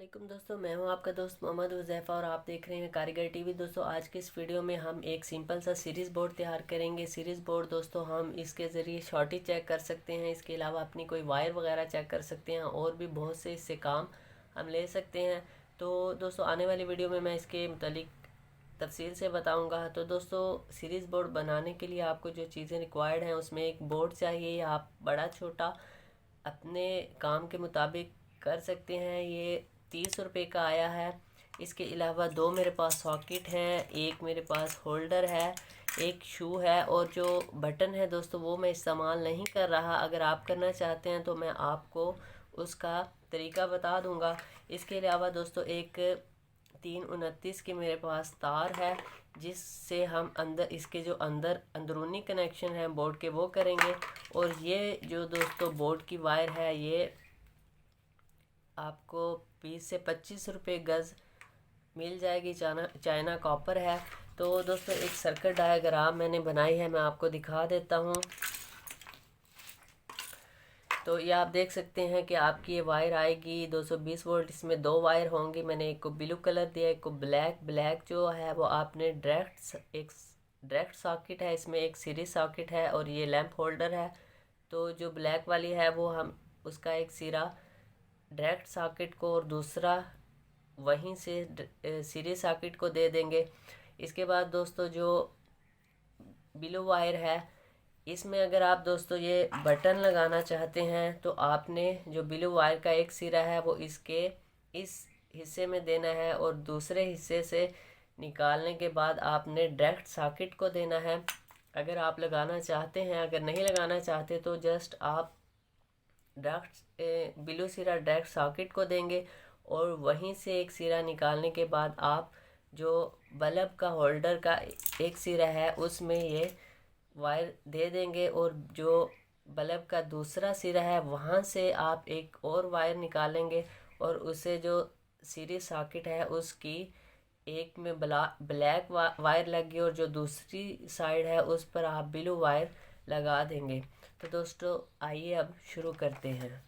वालेकुम दोस्तों, मैं हूं आपका दोस्त मोहम्मद हुज़ैफ़ा और आप देख रहे हैं कारीगर टीवी। दोस्तों, आज के इस वीडियो में हम एक सिंपल सा सीरीज़ बोर्ड तैयार करेंगे। सीरीज़ बोर्ड दोस्तों हम इसके ज़रिए शॉर्टेज चेक कर सकते हैं, इसके अलावा अपनी कोई वायर वगैरह चेक कर सकते हैं और भी बहुत से इससे काम हम ले सकते हैं। तो दोस्तों, आने वाली वीडियो में मैं इसके मुतालिक तफसील से बताऊँगा। तो दोस्तों, सीरीज़ बोर्ड बनाने के लिए आपको जो चीज़ें रिक्वायर्ड हैं उसमें एक बोर्ड चाहिए। आप बड़ा छोटा अपने काम के मुताबिक कर सकते हैं। ये 30 रुपये का आया है। इसके अलावा दो मेरे पास सॉकेट हैं, एक मेरे पास होल्डर है, एक शू है और जो बटन है दोस्तों वो मैं इस्तेमाल नहीं कर रहा। अगर आप करना चाहते हैं तो मैं आपको उसका तरीका बता दूंगा। इसके अलावा दोस्तों एक 329 के मेरे पास तार है जिससे हम अंदर इसके जो अंदरूनी कनेक्शन है बोर्ड के वो करेंगे। और ये जो दोस्तों बोर्ड की वायर है ये आपको 20 से 25 रुपये गज़ मिल जाएगी। चाइना कॉपर है। तो दोस्तों एक सर्किट डायग्राम मैंने बनाई है, मैं आपको दिखा देता हूँ। तो ये आप देख सकते हैं कि आपकी ये वायर आएगी 220 वोल्ट। इसमें दो वायर होंगी। मैंने एक को ब्लू कलर दिया, एक को ब्लैक। ब्लैक जो है वो आपने डायरेक्ट सॉकेट है, इसमें एक सीरीज सॉकेट है और ये लैंप होल्डर है। तो जो ब्लैक वाली है वो हम उसका एक सिरा डायरेक्ट सॉकेट को और दूसरा वहीं से सीरीज सॉकेट को दे देंगे। इसके बाद दोस्तों जो ब्लू वायर है इसमें अगर आप दोस्तों ये बटन लगाना चाहते हैं तो आपने जो ब्लू वायर का एक सिरा है वो इसके इस हिस्से में देना है और दूसरे हिस्से से निकालने के बाद आपने डायरेक्ट सॉकेट को देना है। अगर आप लगाना चाहते हैं, अगर नहीं लगाना चाहते तो जस्ट आप डायरेक्ट ब्लू सिरा डायरेक्ट सॉकेट को देंगे और वहीं से एक सिरा निकालने के बाद आप जो बल्ब का होल्डर का एक सिरा है उसमें ये वायर दे देंगे और जो बल्ब का दूसरा सिरा है वहाँ से आप एक और वायर निकालेंगे और उसे जो सीरीज सॉकेट है उसकी एक में ब्लैक वायर लगी और जो दूसरी साइड है उस पर आप ब्लू वायर लगा देंगे। तो दोस्तों आइए अब शुरू करते हैं।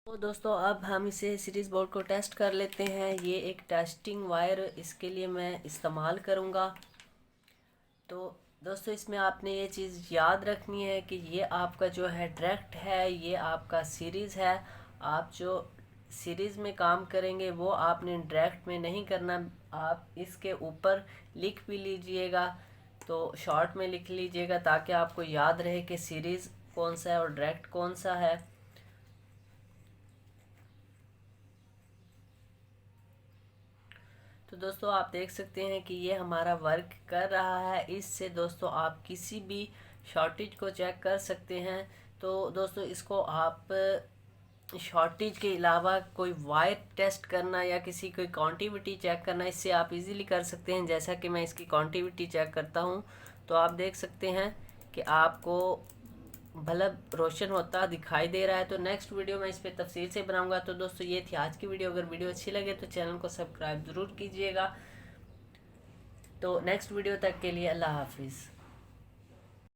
तो दोस्तों अब हम इसे सीरीज बोर्ड को टेस्ट कर लेते हैं। ये एक टेस्टिंग वायर इसके लिए मैं इस्तेमाल करूँगा। तो दोस्तों इसमें आपने ये चीज़ याद रखनी है कि ये आपका जो है डायरेक्ट है, ये आपका सीरीज़ है। आप जो सीरीज़ में काम करेंगे वो आपने डायरेक्ट में नहीं करना। आप इसके ऊपर लिख भी लीजिएगा, तो शॉर्ट में लिख लीजिएगा ताकि आपको याद रहे कि सीरीज़ कौन सा है और डायरेक्ट कौन सा है। तो दोस्तों आप देख सकते हैं कि ये हमारा वर्क कर रहा है। इससे दोस्तों आप किसी भी शॉर्टेज को चेक कर सकते हैं। तो दोस्तों इसको आप शॉर्टेज के अलावा कोई वायर टेस्ट करना या किसी कोई कॉन्टिविटी चेक करना, इससे आप इजीली कर सकते हैं। जैसा कि मैं इसकी कॉन्टिविटी चेक करता हूं तो आप देख सकते हैं कि आपको बल्ब रोशन होता दिखाई दे रहा है। तो नेक्स्ट वीडियो मैं इस पर तफसील से बनाऊंगा। तो दोस्तों ये थी आज की वीडियो। अगर वीडियो अच्छी लगे तो चैनल को सब्सक्राइब ज़रूर कीजिएगा। तो नेक्स्ट वीडियो तक के लिए अल्लाह हाफिज़।